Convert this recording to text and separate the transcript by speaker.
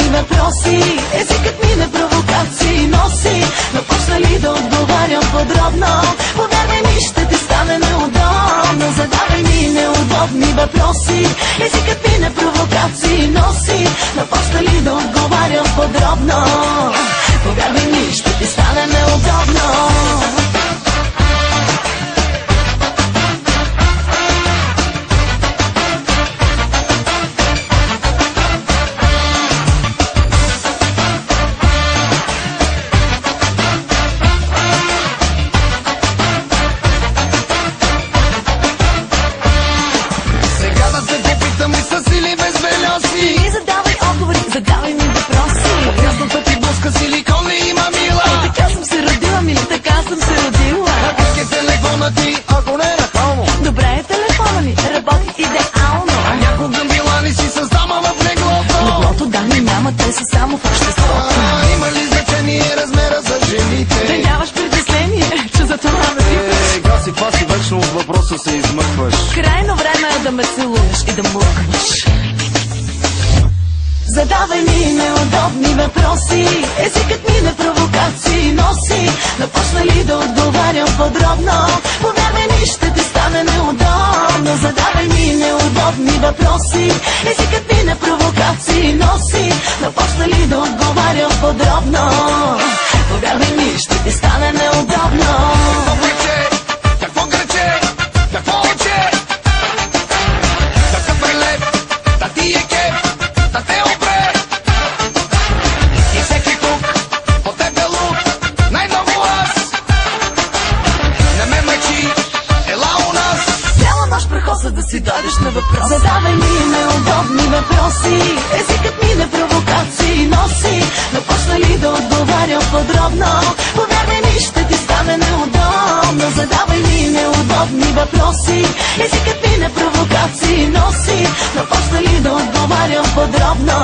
Speaker 1: въпроси, езикът ми на провокации носи. Но почна ли да отговарям подробно, повярвай ми, ще ти стане неудобно. Задавай ми неудобни въпроси, езикът ми на провокации носи. Но почна ли да отговарям подробно, повярвай ми, ще ти стане неудобно.
Speaker 2: И задавай отговори, задавай ми въпроси.
Speaker 1: Ясната ти блузка силикон ли има, мила?
Speaker 2: Така съм се родила, мили, така съм се родила.
Speaker 1: Как е телефона ти, ако не е нахално?
Speaker 2: Добре е телефона ми, работи идеално.
Speaker 1: А някога била ли си с дама в леглото?
Speaker 2: Леглото дами няма, те са само в обществото.
Speaker 1: Има ли значение размера за жените?
Speaker 2: Да нямаш притеснение, че за това ме питаш.
Speaker 1: Гаси, паси, вечно от въпроса се измъкваш.
Speaker 2: Крайно време е да ме целунеш и да млъкнеш.
Speaker 1: Задавай ми неудобни въпроси, езикът ми на провокации носи. Но почна ли да отговарям подробно, повярвай ми, ще ти стане неудобно. Задавай ми неудобни въпроси, езикът ми на провокации носи. Но почна ли да отговарям подробно, повярвай ми, ще ти стане неудобно. Какво грече, какво уче, какъв прелеп, да ти е кеп, да те опре. И всеки тук от теб е луд, най-много аз. Не ме мъчи, ела у нас.
Speaker 2: Цяла нощ прехоса да си дойдеш на въпрос.
Speaker 1: Задавай ми неудобни въпроси, езикът ми на провокации носи. Но почна ли да отговарям подробно, повярвай ми, ще ти стане неудобно. Задавай ми неудобни въпроси, езикът ми на провокации носи. Но почна ли да отговарям подробно,